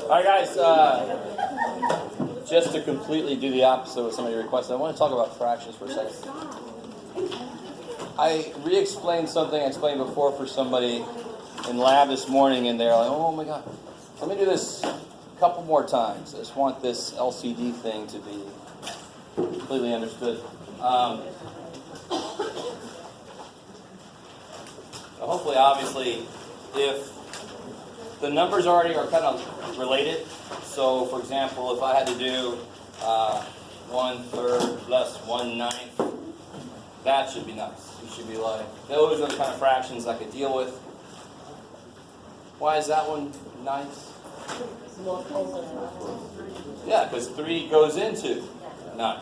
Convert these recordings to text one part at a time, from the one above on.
All right, guys, just to completely do the opposite of some of your requests, I want to talk about fractions for a second. I re-explained something I explained before for somebody in lab this morning, and they're like, oh my God, let me do this a couple more times. I just want this LCD thing to be completely understood. Hopefully, obviously, if the numbers already are kind of related, so for example, if I had to do 1/3 plus 1/9, that should be nice. You should be like, those are the kind of fractions I could deal with. Why is that one nice? Yeah, because 3 goes into 9.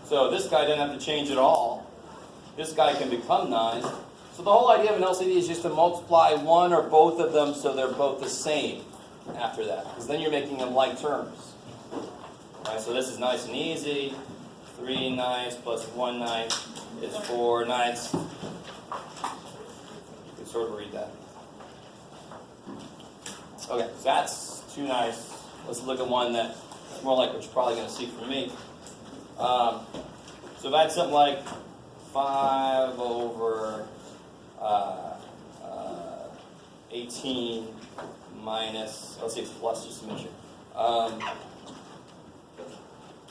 So this guy doesn't have to change at all. This guy can become 9. So the whole idea of an LCD is just to multiply one or both of them so they're both the same after that. Because then you're making them like terms. Right, so this is nice and easy. 3 9ths plus 1 9th is 4 9ths. You can sort of read that. Okay, so that's too nice. Let's look at one that's more like what you're probably going to see from me. So if I had something like 5 over 18 minus, let's say it's plus just to measure.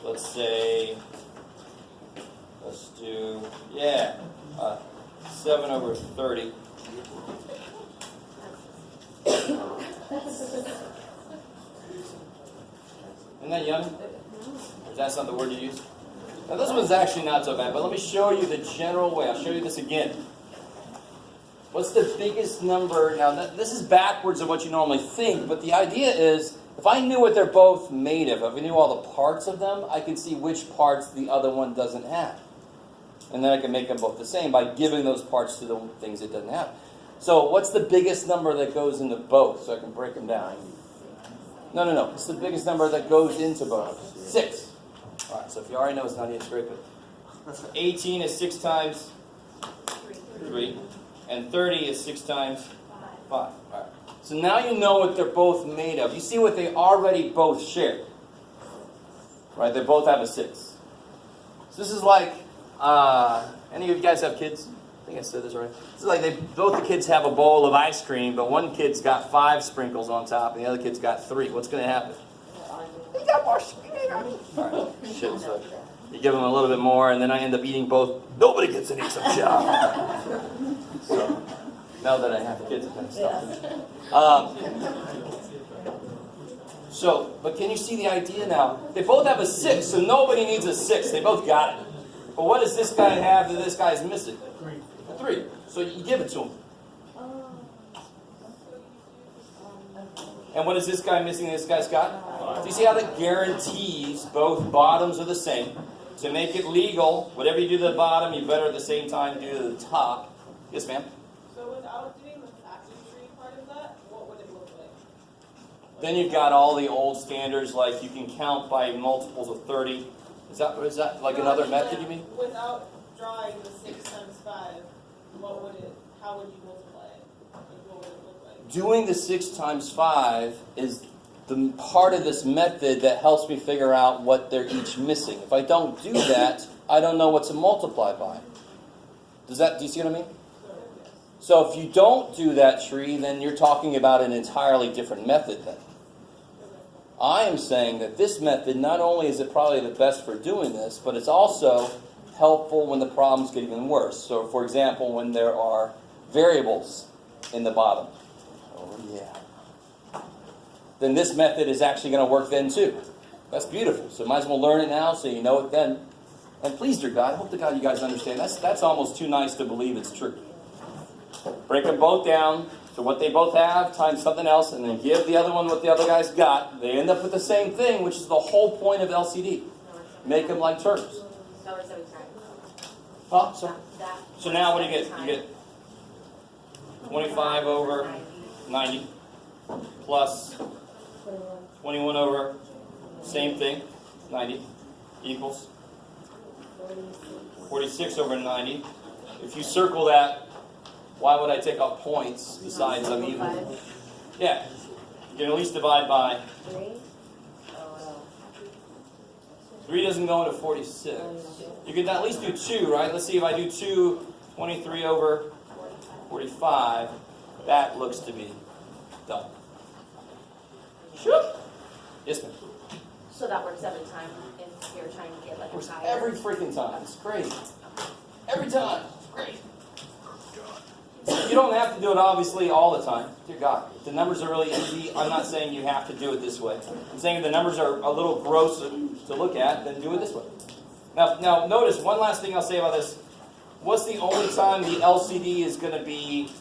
Let's say, let's do, 7 over 30. Isn't that young? Or that's not the word you use? Now this one's actually not so bad, but let me show you the general way. I'll show you this again. What's the biggest number? Now this is backwards of what you normally think, but the idea is, if I knew what they're both made of, if I knew all the parts of them, I could see which parts the other one doesn't have. And then I can make them both the same by giving those parts to the things it doesn't have. So what's the biggest number that goes into both? So I can break them down. No. It's the biggest number that goes into both. 6. All right, so if you already know it's not even straight, but 18 is 6 times 3. And 30 is 6 times 5. All right. So now you know what they're both made of. You see what they already both share. Right? They both have a 6. So this is like, any of you guys have kids? I think I said this right. This is like both the kids have a bowl of ice cream, but one kid's got 5 sprinkles on top, and the other kid's got 3. What's going to happen? You got more sprinkles. All right. Shit. So you give them a little bit more, and then I end up eating both. Nobody gets an extra job. So now that I have kids, it kind of stuff. But can you see the idea now? They both have a 6, so nobody needs a 6. They both got it. But what does this guy have that this guy's missing? 3. So you give it to him. And what is this guy missing that this guy's got? Do you see how that guarantees both bottoms are the same? To make it legal, whatever you do to the bottom, you better at the same time do to the top. Yes, ma'am? So without doing the factor tree part of that, what would it look like? Then you've got all the old standards, like you can count by multiples of 30. Is that like another method you mean? Without drawing the 6 times 5, how would you multiply it? Like, what would it look like? Doing the 6 times 5 is the part of this method that helps me figure out what they're each missing. If I don't do that, I don't know what to multiply by. Do you see what I mean? So if you don't do that tree, then you're talking about an entirely different method then. I am saying that this method, not only is it probably the best for doing this, but it's also helpful when the problems get even worse. So for example, when there are variables in the bottom. Oh yeah. Then this method is actually going to work then too. That's beautiful. So might as well learn it now so you know it then. And please, dear God, I hope to God you guys understand. That's almost too nice to believe it's true. Break them both down to what they both have times something else, and then give the other one what the other guy's got. They end up with the same thing, which is the whole point of LCD. make them like terms. So it's every time. Huh? That So now what do you get? time. You get 25 over 90 plus 21 over same thing, 90 equals 46 over 90. If you circle that, why would I take off points besides I'm even? Yeah, you can at least divide by 3 doesn't go into 46. You could at least do 2, right? Let's see if I do 2, 23 over 45. That looks to be done. Sure. Yes, ma'am. So that works every time if you're trying to get like a Works higher. every freaking time. It's crazy. Every time. It's crazy. You don't have to do it obviously all the time. Dear God, if the numbers are really easy, I'm not saying you have to do it this way. I'm saying if the numbers are a little gross to look at, then do it this way. Now notice one last thing I'll say about this. What's the only time the LCD is going to be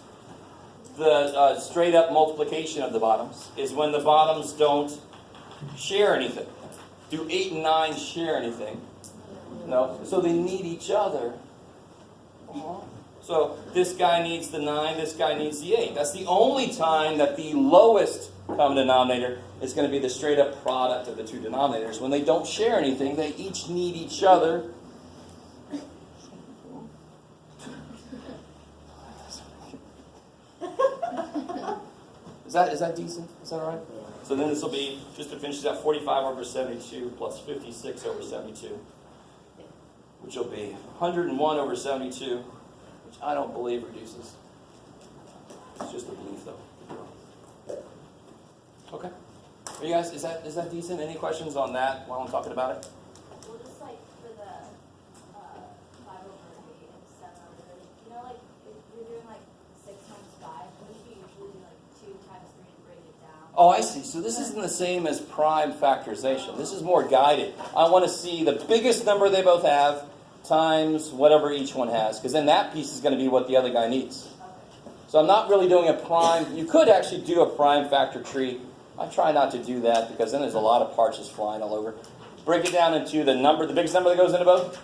the straight up multiplication of the bottoms? Is when the bottoms don't share anything. Do 8 and 9 share anything? No. So they need each other. So this guy needs the 9, this guy needs the 8. That's the only time that the lowest common denominator is going to be the straight up product of the two denominators. When they don't share anything, they each need each other. Is that decent? Is that all right? So then this will be, just to finish that, 45 over 72 plus 56 over 72, which will be 101 over 72, which I don't believe reduces. It's just a belief, though. Okay. Are you guys, is that decent? Any questions on that while I'm talking about it? Well, just like for the 5 over 8 and 7 over 30, you know, like if you're doing like 6 times 5, wouldn't you usually do like 2 times 3 to break it down? Oh, I see. So this isn't the same as prime factorization. This is more guided. I want to see the biggest number they both have times whatever each one has, because then that piece is going to be what the other guy needs. So I'm not really doing a prime. You could actually do a prime factor tree. I try not to do that because then there's a lot of parts just flying all over. Break it down into the number, the biggest number that goes into both,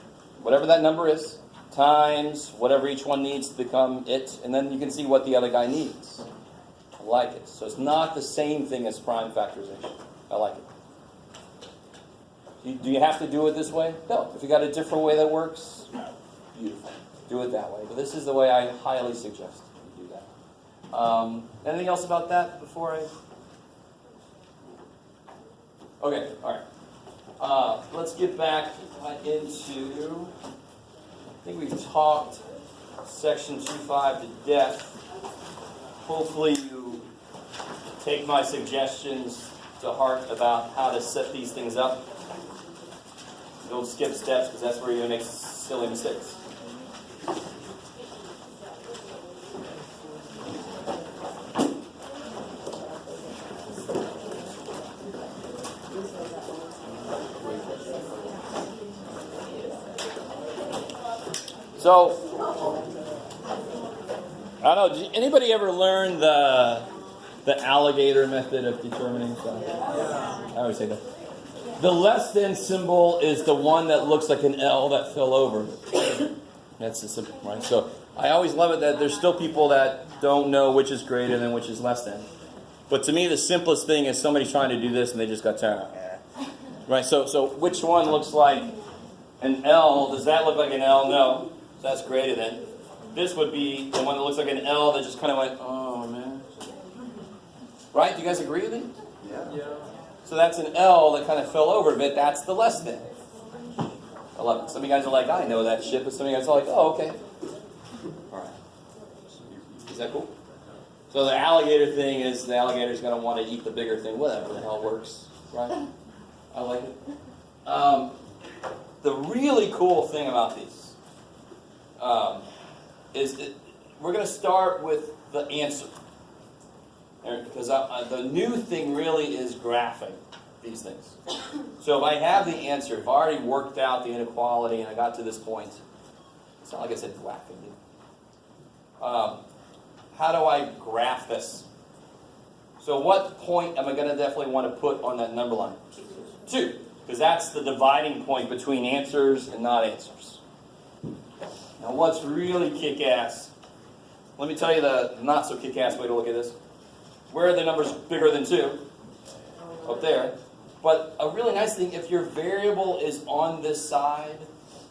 whatever that number is, times whatever each one needs to become it, and then you can see what the other guy needs. I like it. So it's not the same thing as prime factorization. I like it. Do you have to do it this way? No. If you got a different way that works, beautiful. Do it that way. But this is the way I highly suggest you do that. Anything else about that before I... Okay, all right. Let's get back into... I think we've talked section 2.5 to death. Hopefully you take my suggestions to heart about how to set these things up. Don't skip steps because that's where you're going to make silly mistakes. So, I don't know, did anybody ever learn the alligator method of determining stuff? I always say that. The less than symbol is the one that looks like an L that fell over. That's the simple, right? So I always love it that there's still people that don't know which is greater than which is less than. But to me, the simplest thing is somebody trying to do this and they just got tired. Right? So which one looks like an L? Does that look like an L? No. So that's greater than. This would be the one that looks like an L that just kind of went, oh man. Right? Do you guys agree with me? Yeah. So that's an L that kind of fell over a bit. That's the less than. I love it. Some of you guys are like, I know that shit. But some of you guys are like, oh, okay. All right. Is that cool? So the alligator thing is the alligator's going to want to eat the bigger thing. Whatever the hell works. Right? I like it. The really cool thing about these is we're going to start with the answer. Because the new thing really is graphing these things. So if I have the answer, if I already worked out the inequality and I got to this point, it's not like I said graphing. How do I graph this? So what point am I going to definitely want to put on that number line? 2. because that's the dividing point between answers and not answers. Now what's really kick-ass, let me tell you the not so kick-ass way to look at this. Where are the numbers bigger than 2? Up there. But a really nice thing, if your variable is on this side,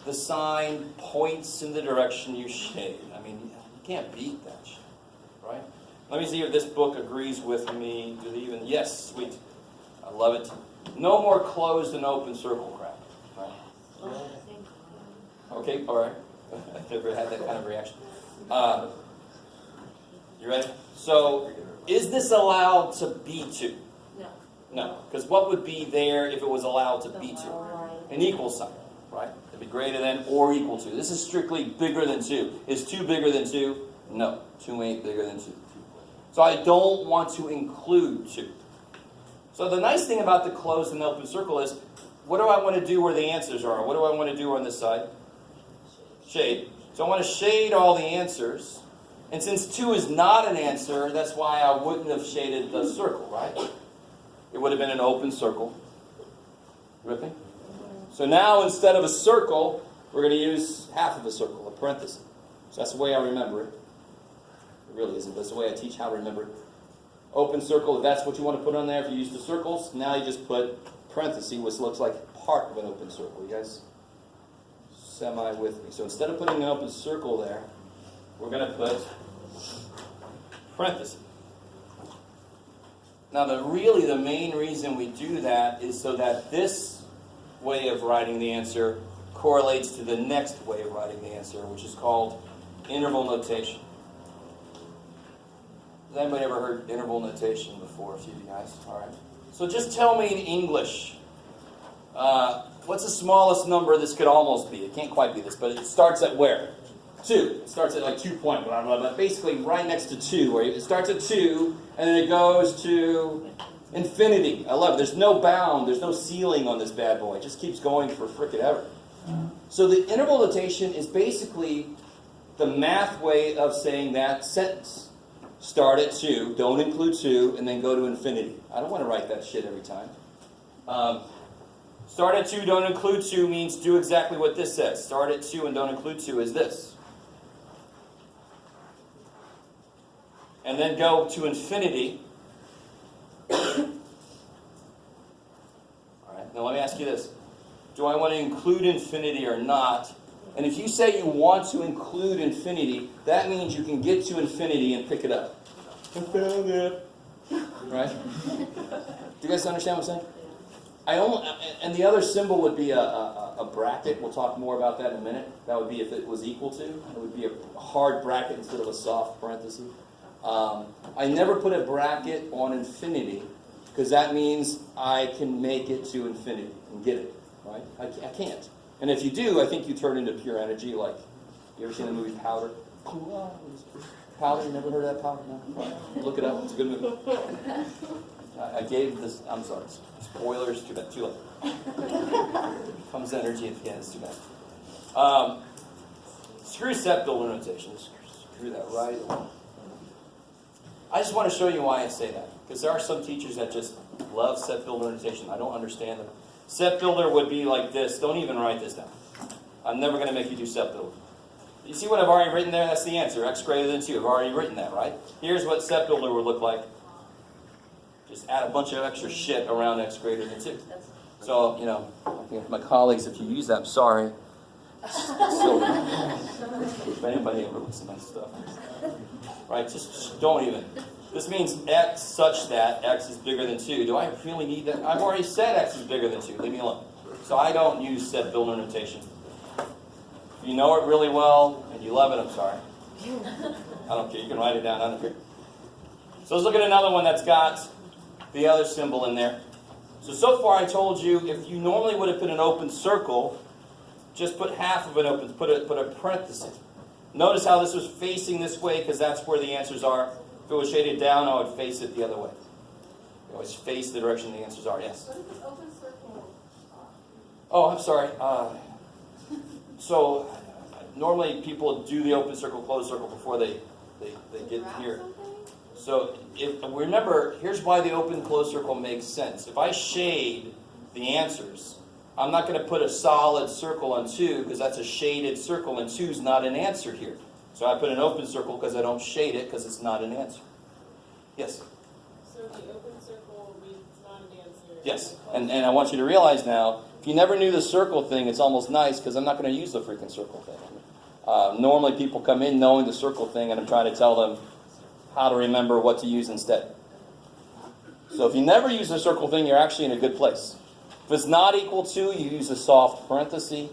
the sign points in the direction you shade. I mean, you can't beat that shit, right? Let me see if this book agrees with me. Do they even? Yes, sweet. I love it. No more closed and open circle crap. Right? Okay, all right. I've never had that kind of reaction. You ready? So, is this allowed to be 2? No. No, because what would be there if it was allowed to be 2? Line. An equal sign, right? It'd be greater than or equal to. This is strictly bigger than 2. Is 2 bigger than 2? No, 2 ain't bigger than 2. So I don't want to include 2. So the nice thing about the closed and open circle is, what do I want to do where the answers are? What do I want to do on this side? Shade. So I want to shade all the answers. And since 2 is not an answer, that's why I wouldn't have shaded the circle, right? It would have been an open circle. You with me? So now instead of a circle, we're going to use half of a circle, a parenthesis. So that's the way I remember it. It really isn't. That's the way I teach how to remember it. Open circle, if that's what you want to put on there, if you use the circles, now you just put parenthesis, which looks like part of an open circle. You guys semi with me. So instead of putting an open circle there, we're going to put parenthesis. Now, the main reason we do that is so that this way of writing the answer correlates to the next way of writing the answer, which is called interval notation. Has anybody ever heard interval notation before? A few of you guys? All right. So just tell me in English, what's the smallest number this could almost be? It can't quite be this, but it starts at where? 2. It starts at like 2 point, blah, blah, blah. Basically right next to 2, where it starts at 2, and then it goes to infinity. I love it. There's no bound, there's no ceiling on this bad boy. It just keeps going for frickin' ever. So the interval notation is basically the math way of saying that sentence. Start at 2, don't include 2, and then go to infinity. I don't want to write that shit every time. Start at 2, don't include 2 means do exactly what this says. Start at 2 and don't include 2 is this. And then go to infinity. All right, now let me ask you this. Do I want to include infinity or not? And if you say you want to include infinity, that means you can get to infinity and pick it up. I found it. Right? Do you guys understand what I'm saying? And the other symbol would be a bracket. We'll talk more about that in a minute. That would be if it was equal to. It would be a hard bracket instead of a soft parenthesis. I never put a bracket on infinity because that means I can make it to infinity and get it. Right? I can't. And if you do, I think you turn into pure energy. Like, you ever seen the movie Powder? Powder, you never heard of that Powder? No? Look it up. It's a good movie. I gave this, I'm sorry, spoilers, too bad, too late. Comes energy at the end, it's too bad. Screw set builder notation. Screw that right away. I just want to show you why I say that. Because there are some teachers that just love set builder notation. I don't understand them. Set builder would be like this. Don't even write this down. I'm never going to make you do set builder. You see what I've already written there? That's the answer. X greater than 2. I've already written that, right? Here's what set builder would look like. Just add a bunch of extra shit around X greater than 2. So, you know, my colleagues, if you use that, I'm sorry. Still, if anybody ever looks at my stuff. Right? Just don't even. This means X such that X is bigger than 2. Do I really need that? I've already said X is bigger than 2. Leave me alone. So I don't use set builder notation. If you know it really well and you love it, I'm sorry. I don't care. You can write it down. I don't care. So let's look at another one that's got the other symbol in there. So far I told you if you normally would have put an open circle, just put half of an open, put a parenthesis. Notice how this was facing this way because that's where the answers are. If it was shaded down, I would face it the other way. You always face the direction the answers are. Yes? What is this open circle? Oh, I'm sorry. So normally people do the open circle, closed circle before they get here. So remember, here's why the open closed circle makes sense. If I shade the answers, I'm not going to put a solid circle on 2 because that's a shaded circle, and 2 is not an answer here. So I put an open circle because I don't shade it because it's not an answer. Yes? So the open circle means not an answer. Yes. And I want you to realize now, if you never knew the circle thing, it's almost nice because I'm not going to use the freaking circle thing. Normally people come in knowing the circle thing, and I'm trying to tell them how to remember what to use instead. So if you never use the circle thing, you're actually in a good place. If it's not equal to, you use a soft parenthesis.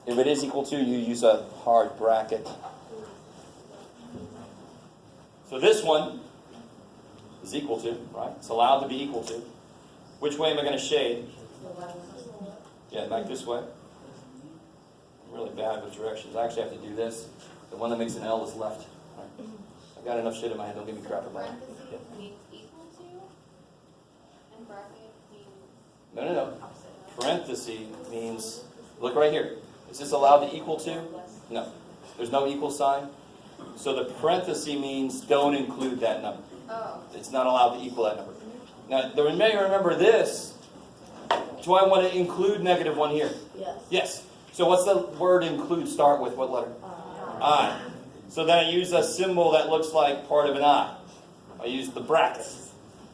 If it is equal to, you use a hard bracket. So this one is equal to, right? It's allowed to be equal to. Which way am I going to shade? Yeah, back this way. I'm really bad with directions. I actually have to do this. The one that makes an L is left. All right. I've got enough shit in my head. Don't give me crap about it. Parentheses means equal to, and bracket means No. opposite. Parenthesis means, look right here. Is this allowed to equal to? No. There's no equal sign. So the parenthesis means don't include that number. Oh. It's not allowed to equal that number. Now, you may remember this. Do I want to include -1 here? Yes. Yes. So what's the word include start with? What letter? I. So then I use a symbol that looks like part of an I. I use the bracket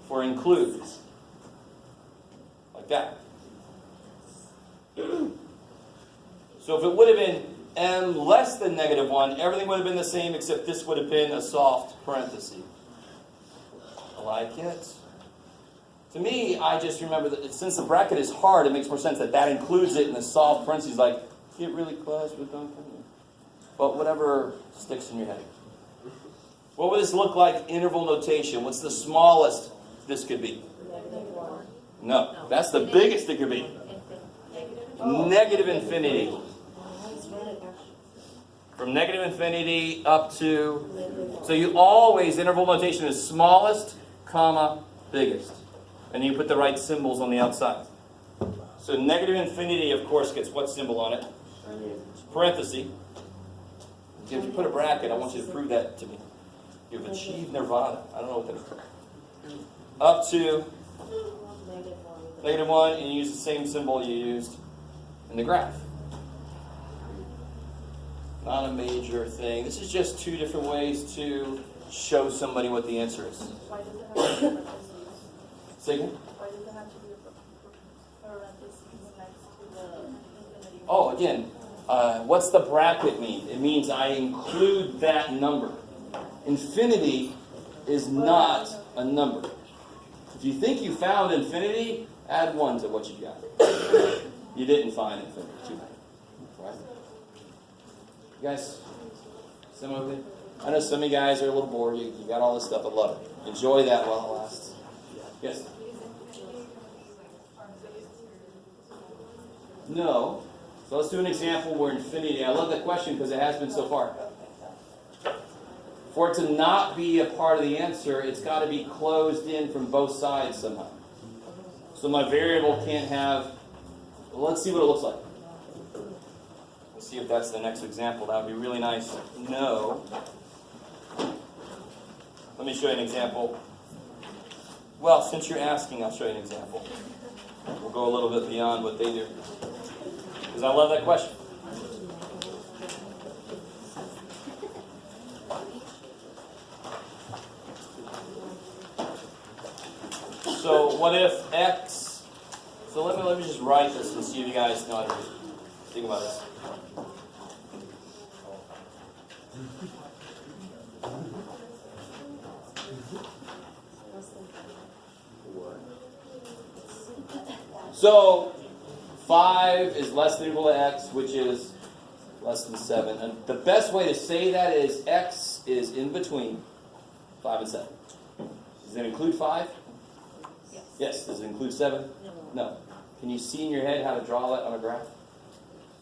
for include. Like that. So if it would have been m less than -1, everything would have been the same except this would have been a soft parenthesis. I like it. To me, I just remember that since the bracket is hard, it makes more sense that includes it in the soft parentheses, like, get really close, but don't come in. But whatever sticks in your head. What would this look like, interval notation? What's the smallest this could be? No, that's the biggest it could be. Negative infinity. From negative infinity up to... So you always, interval notation is smallest, comma, biggest. And you put the right symbols on the outside. So negative infinity, of course, gets what symbol on it? Parenthesis. If you put a bracket, I want you to prove that to me. You've achieved nirvana. I don't know what that is. Up to -1, and you use the same symbol you used in the graph. Not a major thing. This is just 2 different ways to show somebody what the answer is. Why does it have to be parentheses? Say again? Why does it have to be parentheses next to the infinity? Oh, again, what's the bracket mean? It means I include that number. Infinity is not a number. If you think you found infinity, add 1 to what you got. You didn't find infinity. Too bad. Right? You guys, some of it? I know some of you guys are a little bored. You got all this stuff. I love it. Enjoy that while it lasts. Yes? No. So let's do an example where infinity, I love that question because it has been so far. For it to not be a part of the answer, it's got to be closed in from both sides somehow. So my variable can't have, well, let's see what it looks like. Let's see if that's the next example. That would be really nice. No. Let me show you an example. Well, since you're asking, I'll show you an example. We'll go a little bit beyond what they do. Because I love that question. So what if x, so let me just write this and see if you guys know how to think about this. So 5 is less than or equal to x, which is less than 7. And the best way to say that is x is in between 5 and 7. Does it include 5? Yes. Yes. Does it include 7? No. Can you see in your head how to draw that on a graph?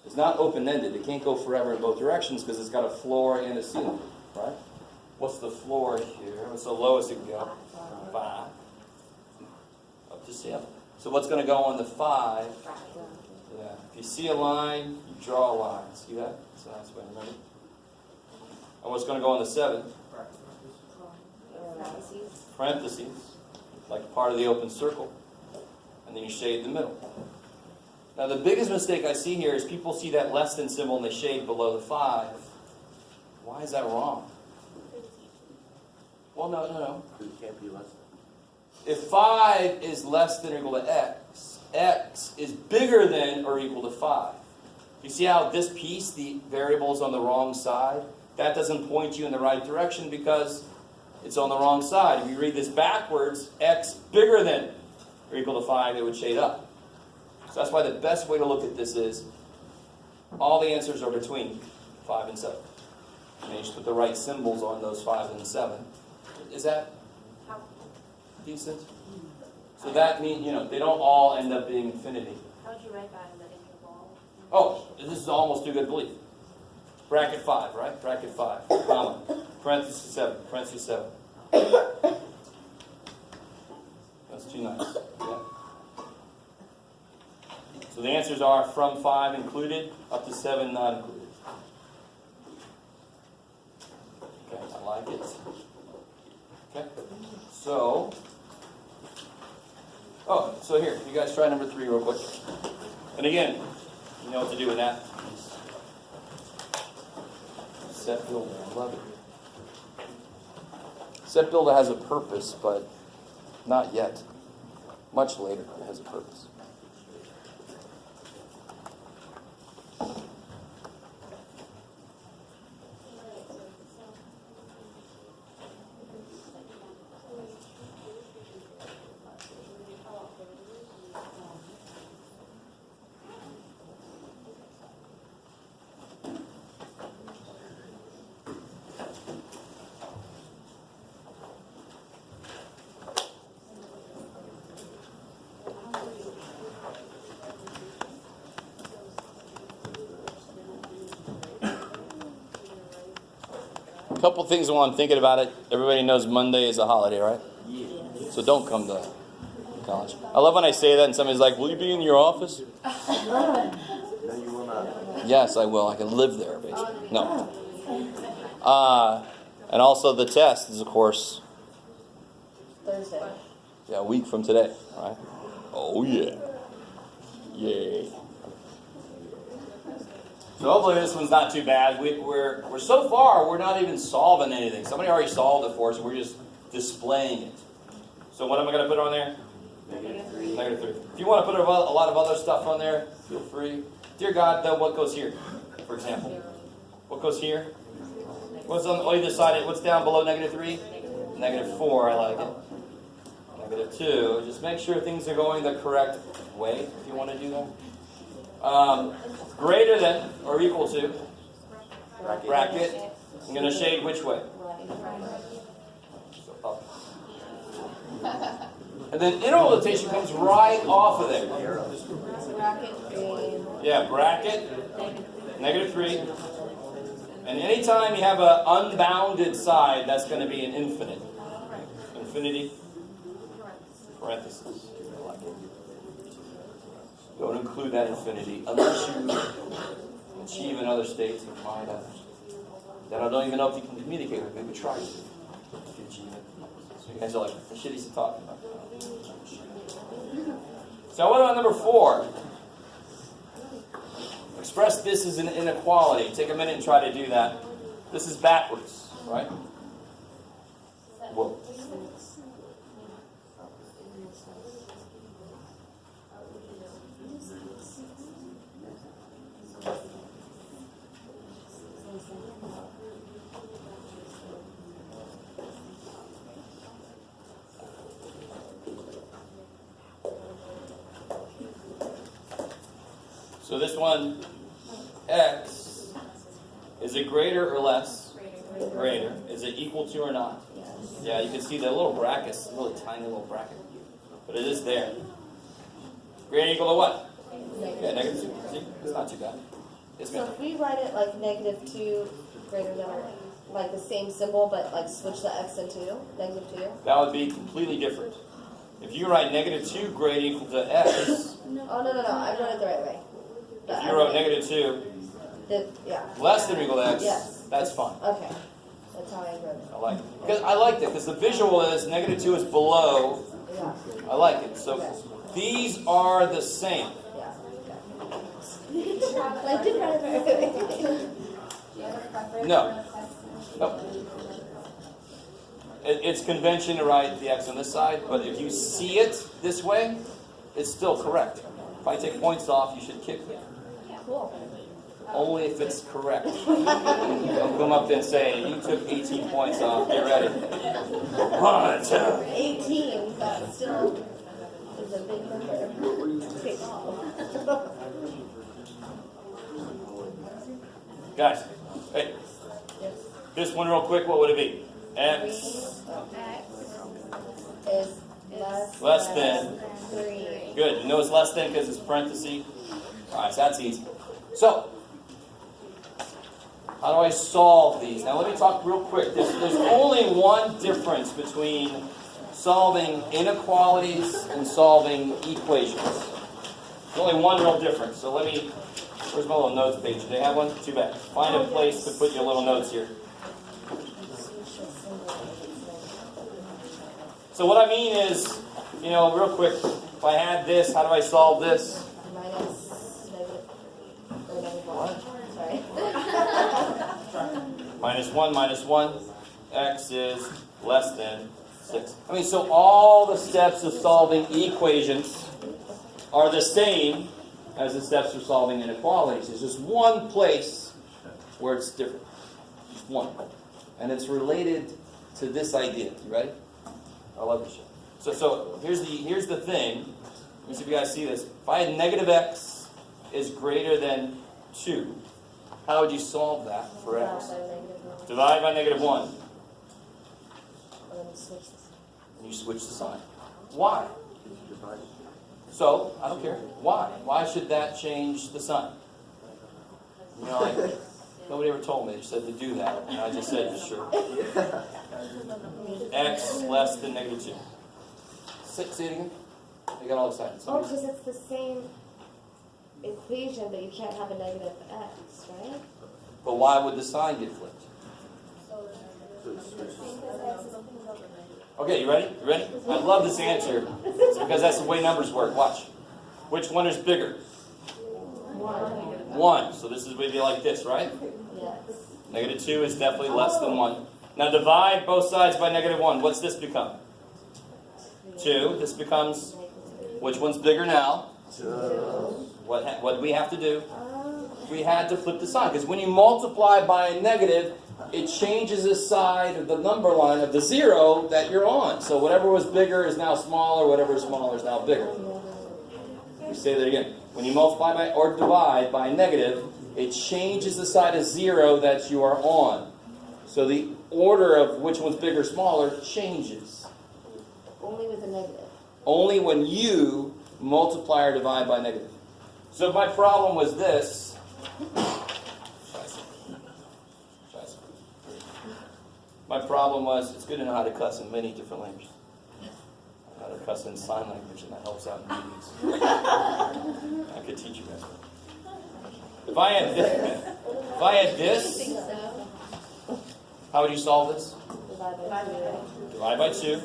It's not open-ended. It can't go forever in both directions because it's got a floor and a ceiling, right? What's the floor here? What's the lowest it can go? 5. Up to 7. So what's going to go on the 5? Yeah. If you see a line, you draw a line. See that? So that's what I remember. And what's going to go on the 7? Parentheses, like part of the open circle. And then you shade the middle. Now the biggest mistake I see here is people see that less than symbol and they shade below the 5. Why is that wrong? Well, no. It can't be less than. If 5 is less than or equal to x, x is bigger than or equal to 5. You see how this piece, the variable, is on the wrong side? That doesn't point you in the right direction because it's on the wrong side. If you read this backwards, x bigger than or equal to 5, it would shade up. So that's why the best way to look at this is all the answers are between 5 and 7. And you just put the right symbols on those 5 and 7. Is that decent? So that means, they don't all end up being infinity. How would you write that in the interval? Oh, this is almost too good to believe. Bracket 5, right? Bracket 5, comma, parenthesis 7, parenthesis 7. That's too nice. Yeah. So the answers are from 5 included up to 7 not included. Okay, I like it. Okay, so here, you guys try number 3 real quick. And again, you know what to do with that. Set builder, I love it. Set builder has a purpose, but not yet. Much later, it has a purpose. A couple things while I'm thinking about it. Everybody knows Monday is a holiday, right? Yeah. So don't come to college. I love when I say that and somebody's like, will you be in your office? No, you will not. Yes, I will. I can live there, basically. No. And also the test is, of course, Thursday. a week from today, right? Oh, yeah. Yay. So hopefully this one's not too bad. We're so far, we're not even solving anything. Somebody already solved it for us, and we're just displaying it. So what am I going to put on there? Negative 3. If you want to put a lot of other stuff on there, feel free. Dear God, though, what goes here, for example? What goes here? What's on either side? What's down below negative 3? Negative 4, I like it. Negative 2. Just make sure things are going the correct way, if you want to do that. Greater than or equal to bracket. I'm going to shade which way? So up. And then interval notation comes right off of there. Yeah, bracket, negative 3. And anytime you have an unbounded side, that's going to be an infinite. Infinity, parentheses. I like it. Don't include that infinity unless you achieve in other states and find others. Then I don't even know if you can communicate with me, but try to if you achieve it. So you guys are like, what shit is he talking about? So what about number 4? Express this as an inequality. Take a minute and try to do that. This is backwards, right? Whoa. So this one, x, is it greater or less? Greater. Is it equal to or not? Yes. Yeah, you can see the little brackets, really tiny little bracket. But it is there. Greater equal to what? Yeah, negative 2. See? It's not too bad. Yes, So ma'am. if we write it like negative 2 greater than or like the same symbol, but like switch the x into negative 2? That would be completely different. If you write negative 2 greater equal to x, Oh, no. I wrote it the right way. if you wrote negative 2 Yeah. less than or equal to x, Yes. that's fine. Okay. That's how I wrote it. I like it. Because I like that, because the visual is negative 2 is below. Yeah. I like it. So these are the same. Yeah. Like, Do you have a preference? No. Nope. It's convention to write the x on this side, but if you see it this way, it's still correct. If I take points off, you should kick me. Cool. Only if it's correct. Don't come up and say, you took 18 points off, get ready. 1, 2. 18, but still is a big number to take off. Guys, hey, Yes. this one real quick, what would it be? X Is less than. 3. Good. You know it's less than because it's parentheses. All right, so that's easy. So, how do I solve these? Now let me talk real quick. There's only one difference between solving inequalities and solving equations. There's only one real difference. So where's my little notes page? Do they have one? Too bad. Find a place to put your little notes here. So what I mean is, real quick, if I had this, how do I solve this? Minus negative 3. Or negative 1. Sorry. minus 1. X is less than 6. So all the steps of solving equations are the same as the steps for solving inequalities. There's just one place where it's different. Just one. And it's related to this idea. You ready? I love this shit. So here's the thing. Let me see if you guys see this. If I had negative x is greater than 2, how would you solve that for x? Divide by negative 1. And you switch the sign. Why? So, I don't care. Why? Why should that change the sign? Nobody ever told me. They said to do that. And I just said, sure. X less than negative 2. Say it again. You got all excited. Oh, because it's the same equation, but you can't have a negative x, right? But why would the sign get flipped? Okay, you ready? You ready? I love this answer. It's because that's the way numbers work. Watch. Which one is bigger? 1. So this would be like this, right? Yes. Negative 2 is definitely less than 1. Now divide both sides by negative 1. What's this become? 2. This becomes, which one's bigger now? 2. What do we have to do? We had to flip the sign. Because when you multiply by a negative, it changes the side of the number line of the 0 that you're on. So whatever was bigger is now smaller. Whatever is smaller is now bigger. Let me say that again. When you multiply by or divide by a negative, it changes the side of 0 that you are on. So the order of which one's bigger or smaller changes. Only with a negative. Only when you multiply or divide by negative. So if my problem was this. My problem was, it's good to know how to cuss in many different languages. How to cuss in sign language, and that helps out in meetings. I could teach you guys. If I had this, how would you solve this? Divide by 2.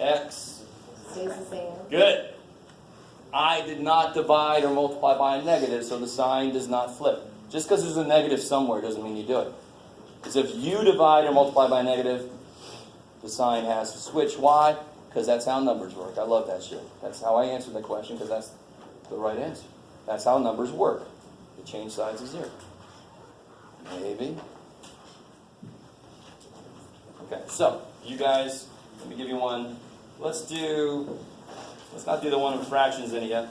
X Stays the same. Good. I did not divide or multiply by a negative, so the sign does not flip. Just because there's a negative somewhere doesn't mean you do it. Because if you divide or multiply by a negative, the sign has to switch. Why? Because that's how numbers work. I love that shit. That's how I answered the question, because that's the right answer. That's how numbers work. They change sides of 0. Maybe. Okay, so, you guys, let me give you one. Let's not do the one with fractions in it yet.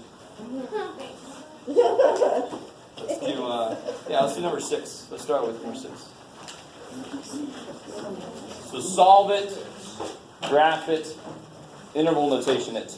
Let's do number 6. Let's start with number 6. So solve it, graph it, interval notation it.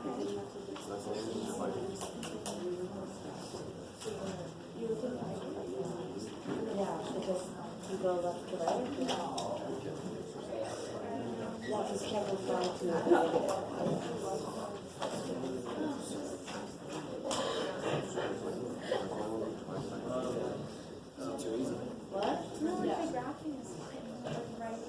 Yeah, because you go left to right. Yeah, because you can't go from to the negative. Too easy. What? No, like the graphing is writing.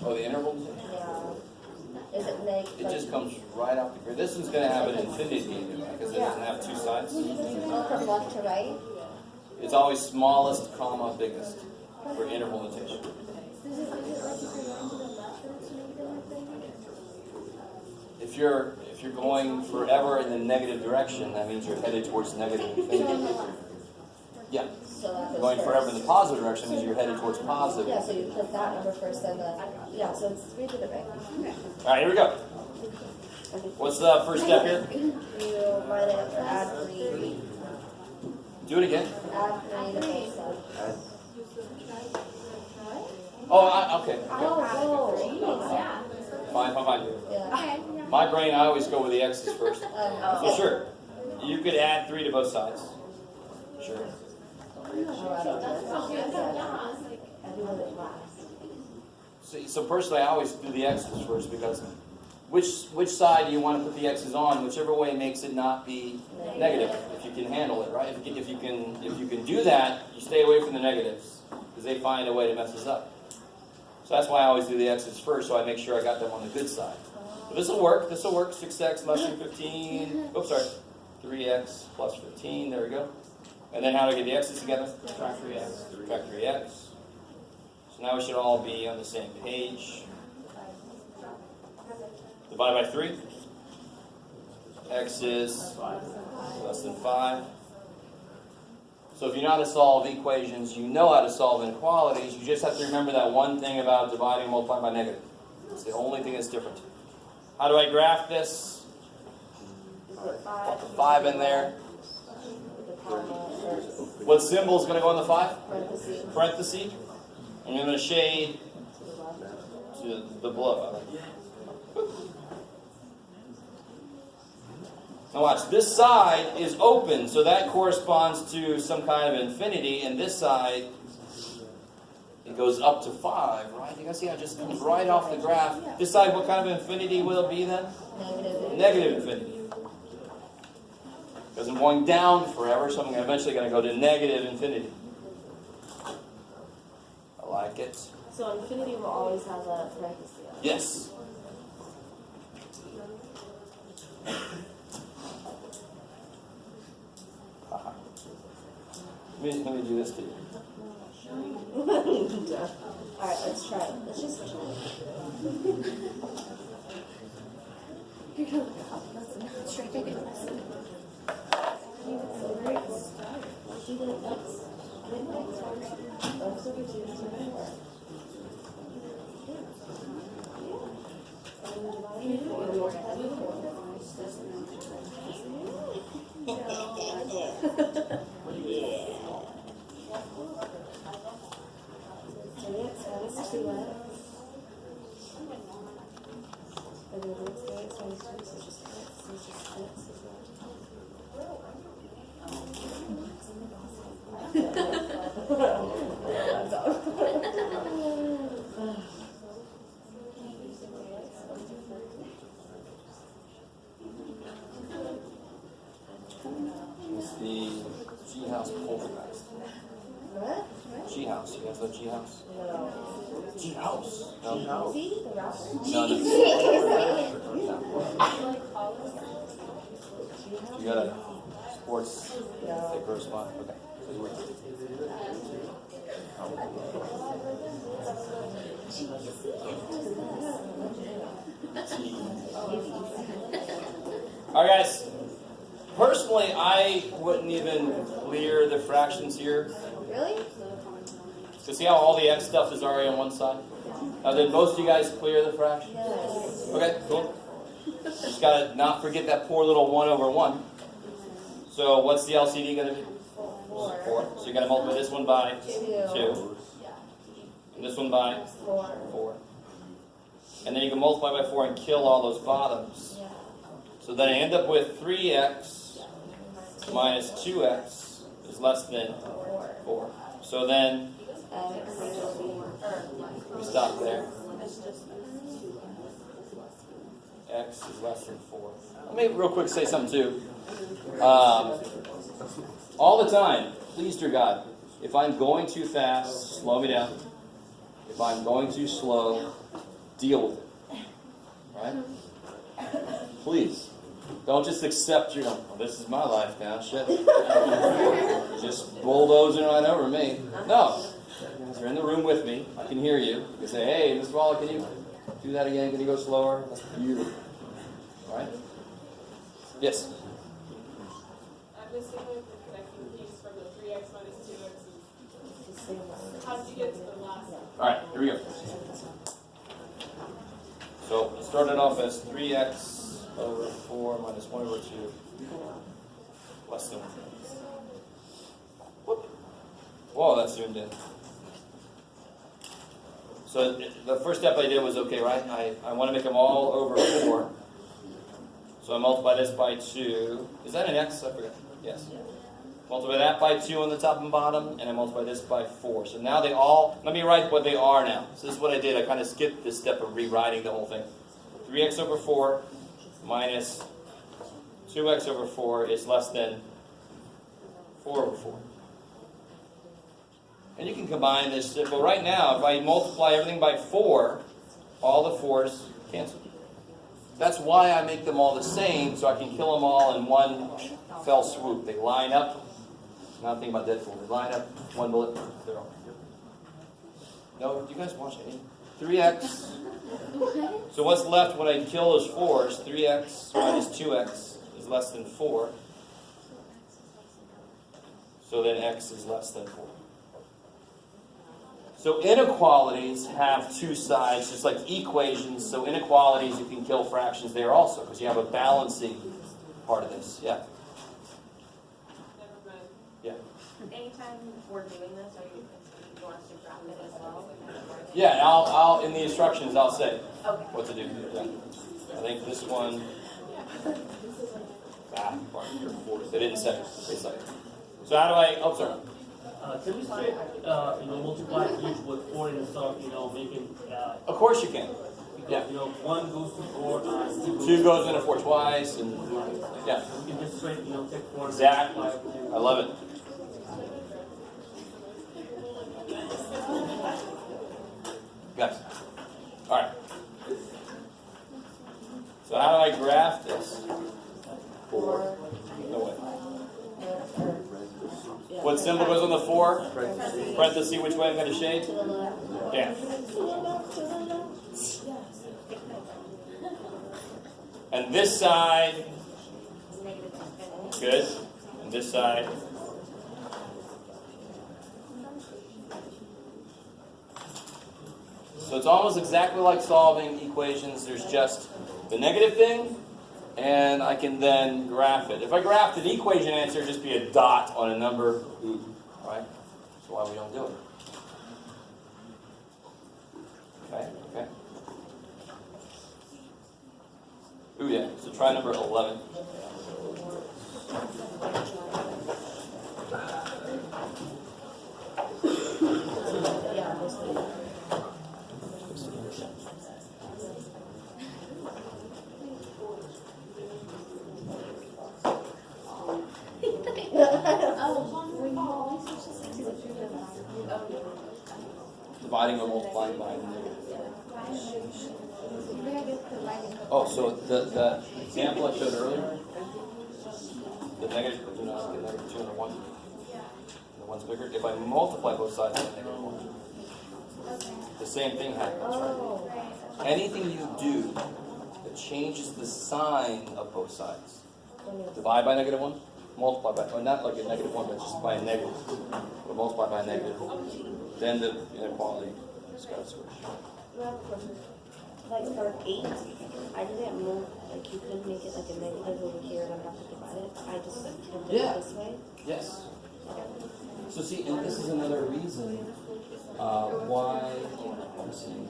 Oh, the intervals? Yeah. Is it It just comes right off the grid. This one's going to have an infinity in it because it doesn't have two sides. Oh, from left to right? It's always smallest, comma, biggest for interval notation. If you're going forever in the negative direction, that means you're headed towards negative infinity. Yeah. So that goes Going first. forever in the positive direction means you're headed towards positive. Yeah, so you put that number first, then the, yeah, so it's we did it right. All right, here we go. What's the first step here? You minus or add 3. Do it again. Add 3 to both sides. Oh, okay. Oh, Yeah. Fine. yeah. Okay. My brain, I always go with the x's first. So Oh, sure, you could add 3 to both sides. Sure. So personally, I always do the x's first because which side do you want to put the x's on? Whichever way makes it not be negative. If you can handle it, right? If you can do that, you stay away from the negatives because they find a way to mess us up. So that's why I always do the x's first, so I make sure I got them on the good side. So this will work. 6x less than 15. Oops, sorry. 3x plus 15. There we go. And then how do I get the x's together? Subtract 3x. Subtract 3x. So now we should all be on the same page. Divide by 3. X is less than 5. So if you know how to solve equations, you know how to solve inequalities. You just have to remember that one thing about dividing and multiplying by negative. It's the only thing that's different. How do I graph this? Put the 5 in there. What symbol is going to go on the 5? Parenthesis. And you're going to shade to the below. Now watch, this side is open, so that corresponds to some kind of infinity, and this side, it goes up to 5, right? You guys see how it just comes right off the graph. This side, what kind of infinity will it be then? Negative infinity. Because I'm going down forever, so I'm eventually going to go to negative infinity. I like it. So infinity will always have a parenthesis. Yes. Let me do this to you. Alright, let's try it. Let's just try it. It's the G House poltergeist. What? G House. You guys know G House? No. G House. No. See? The rapper? No. You got a sports that correspond? Okay. Alright guys, personally I wouldn't even clear the fractions here. Really? So see how all the x stuff is already on one side? Now did most of you guys clear the fractions? Yes. Okay, cool. Just gotta not forget that poor little 1 over 1. So what's the LCD gonna be? 4. So you're gonna multiply this one by 2. And this one by 4. And then you can multiply by 4 and kill all those bottoms. Yeah. So then I end up with 3x minus 2x is less than 4. So then we stop there. X is less than 4. Let me real quick say something too. All the time, please, dear God, if I'm going too fast, slow me down. If I'm going too slow, deal with it. Right? Please. Don't just accept your, oh, this is my life now, shit. Just bulldozing right over me. No. You're in the room with me. I can hear you. You can say, hey, Mr. Waller, can you do that again? Can you go slower? That's beautiful. All right? Yes? I'm just thinking of the connecting piece from the 3x minus 2x. How did you get to the last one? All right, here we go. So, it started off as 3x over 4 minus 1 over 2 less than 1. Whoop. Whoa, that zoomed in. So the first step I did was, okay, right? I want to make them all over 4. So I multiply this by 2. Is that an x? I forgot. Yes. Multiply that by 2 on the top and bottom, and I multiply this by 4. So now they all, let me write what they are now. So this is what I did. I kind of skipped this step of rewriting the whole thing. 3x over 4 minus 2x over 4 is less than 4 over 4. And you can combine this, but right now, if I multiply everything by 4, all the 4s cancel. That's why I make them all the same, so I can kill them all in one fell swoop. They line up. Not thinking about Deadpool. They line up, one bullet, they're all. No, do you guys watch any? 3x. So what's left when I kill those 4s? 3x minus 2x is less than 4. So then x is less than 4. So inequalities have two sides, just like equations. So inequalities, you can kill fractions there also, because you have a balancing part of this. Yeah. Never mind. Yeah. Anytime we're doing this, are you want us to graph it as well? Yeah, and I'll in the instructions I'll say Okay. what to do. Yeah. I think this one. They didn't say. They said. So how do I? Oh, sorry. Can we say, multiply each with 4 and start, making, Of course you can. Yeah. 1 goes to 4, 2 goes into 4 twice, and yeah. We can just straight, take 4 and Exactly. multiply. I love it. Guys. All right. So how do I graph this? 4. No way. What symbol goes on the 4? Parenthesis. Which way I'm going to shade? Yeah. And this side. Good. And this side. So it's almost exactly like solving equations. There's just the negative thing, and I can then graph it. If I graphed an equation answer, it'd just be a dot on a number. Ooh, right? That's why we don't do it. Okay, okay. Ooh, yeah. So try number 11. Dividing or multiplying by negative. Oh, so the example I showed earlier, the negative, the negative 2 and the 1, and the 1's bigger. If I multiply both sides by negative 1, the same thing happens, right? Anything you do that changes the sign of both sides. Divide by negative 1, multiply by, or not like a negative 1, but just by a negative. Or multiply by a negative. Then the inequality is got to switch. Like for 8, I didn't move, like you couldn't make it like a negative over here and I have to divide it. I just did it this way. Yes. So see, and this is another reason why, let's see.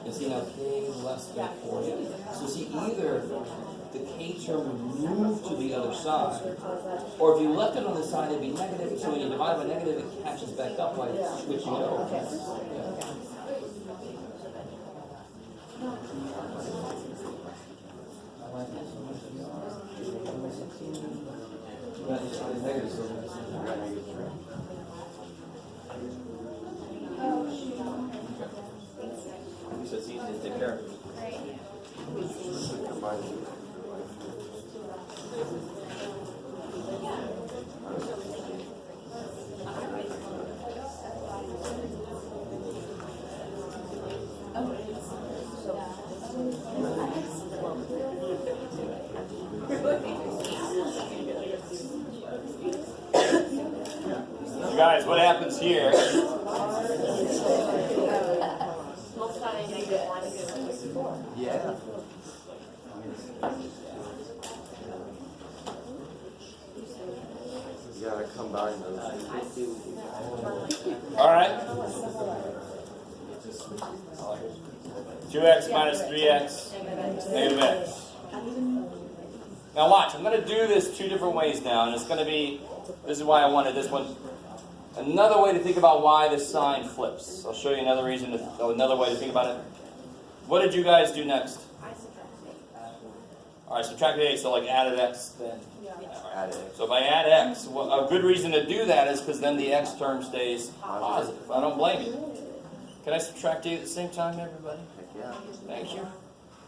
And see now k less than 4. So see, either the k term would move to the other side, or if you left it on the side, it'd be negative. So when you divide by negative, it catches back up by switching it over. Yeah. So it's easy to take care of. Combine. You guys, what happens here? Yeah. You gotta combine those. All right. 2x minus 3x negative x. Now watch, I'm going to do this two different ways now, and it's going to be, this is why I wanted this one. Another way to think about why the sign flips. I'll show you another reason, another way to think about it. What did you guys do next? I subtracted 8. All right, subtract 8, so like added x then. Add it. So if I add x, well, a good reason to do that is because then the x term stays positive. I don't blame you. Can I subtract 8 at the same time, everybody? Heck yeah. Thank you.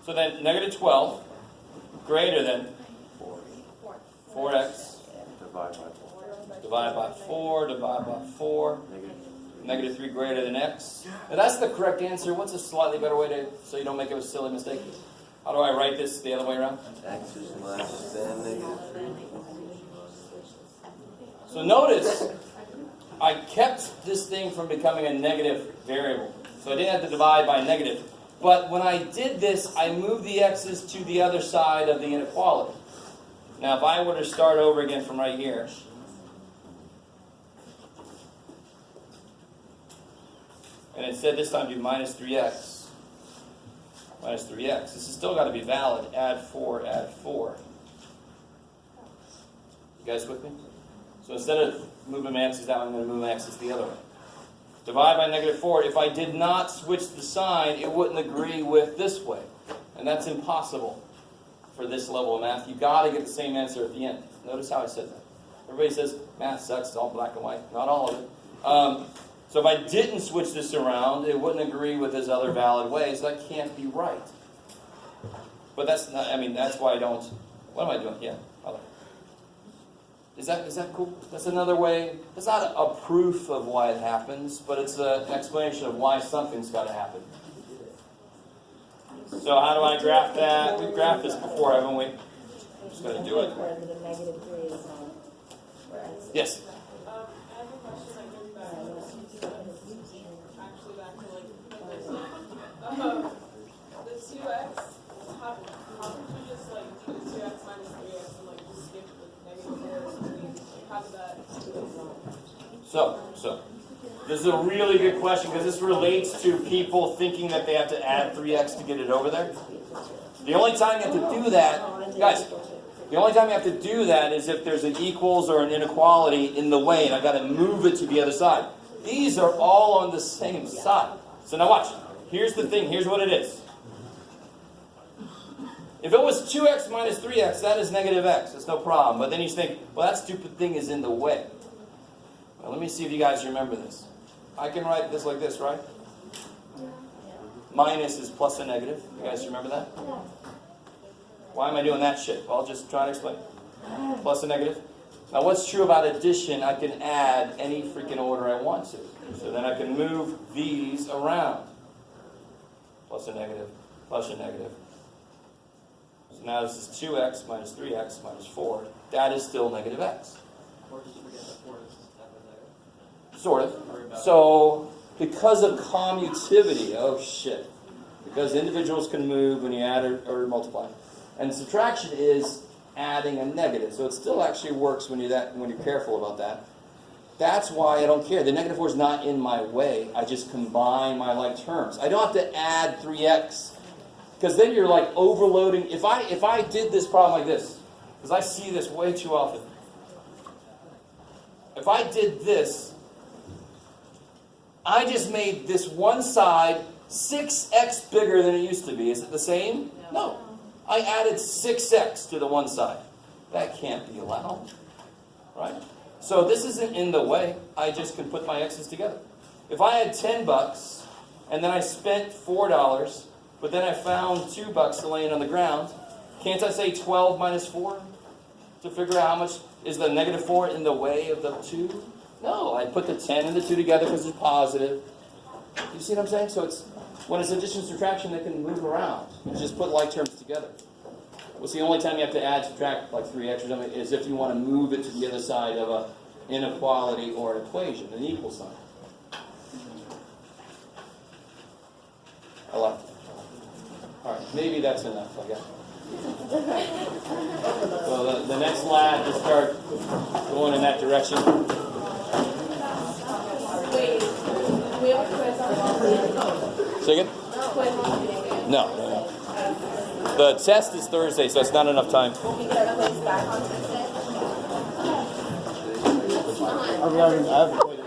So then negative 12 greater than 4x Divide by 4. divided by 4, divide by 4, Negative. negative 3 greater than x. Now that's the correct answer. What's a slightly better way to, so you don't make a silly mistake? How do I write this the other way around? X is less than negative 3. So notice, I kept this thing from becoming a negative variable. So I didn't have to divide by negative. But when I did this, I moved the x's to the other side of the inequality. Now if I were to start over again from right here, and instead this time do minus 3x, minus 3x. This has still got to be valid. Add 4, add 4. You guys with me? So instead of moving my x's that way, I'm going to move my x's the other way. Divide by negative 4. If I did not switch the sign, it wouldn't agree with this way. And that's impossible for this level of math. You've got to get the same answer at the end. Notice how I said that. Everybody says, math sucks, it's all black and white. Not all of it. So if I didn't switch this around, it wouldn't agree with his other valid ways. That can't be right. But that's not, I mean, that's why I don't, what am I doing? Yeah. Is that cool? That's another way. It's not a proof of why it happens, but it's an explanation of why something's got to happen. So how do I graph that? We've graphed this before, haven't we? I'm just going to do it. Yes? I have a question that goes back actually back to like the 2x. How could you just like do the 2x minus 3x and like just skip the negative 4 or something? Like how did that? So this is a really good question because this relates to people thinking that they have to add 3x to get it over there. The only time you have to do that, guys, the only time you have to do that is if there's an equals or an inequality in the way and I've got to move it to the other side. These are all on the same side. So now watch. Here's the thing. Here's what it is. If it was 2x minus 3x, that is negative x. That's no problem. But then you think, well, that stupid thing is in the way. Well, let me see if you guys remember this. I can write this like this, right? Minus is plus a negative. You guys remember that? Why am I doing that shit? Well, I'll just try to explain. Plus a negative. Now, what's true about addition? I can add any freaking order I want to. So then I can move these around. Plus a negative, plus a negative. So now this is 2x minus 3x minus 4. That is still negative x. Or did you forget that 4 is just half of there? Sort of. So, because of commutativity, oh shit. Because individuals can move when you add or multiply. And subtraction is adding a negative. So it still actually works when you're careful about that. That's why I don't care. The negative 4 is not in my way. I just combine my like terms. I don't have to add 3x. Because then you're like overloading. If I did this problem like this, because I see this way too often. If I did this, I just made this one side 6x bigger than it used to be. Is it the same? No. I added 6x to the one side. That can't be allowed. Right? So this isn't in the way. I just can put my x's together. If I had $10 and then I spent $4, but then I found $2 laying on the ground, can't I say 12 minus 4 to figure out how much is the negative 4 in the way of the 2? No, I put the 10 and the 2 together because it's positive. You see what I'm saying? So it's when it's addition and subtraction, they can move around. You just put like terms together. What's the only time you have to add, subtract like 3x or something is if you want to move it to the other side of an inequality or an equation, an equal sign. I like it. All right, maybe that's enough, I guess. So the next lab to start going in that direction. Wait, do we have a quiz on Say again? No. The test is Thursday, so it's not enough time. Can we get our quiz back on Tuesday? I have a quiz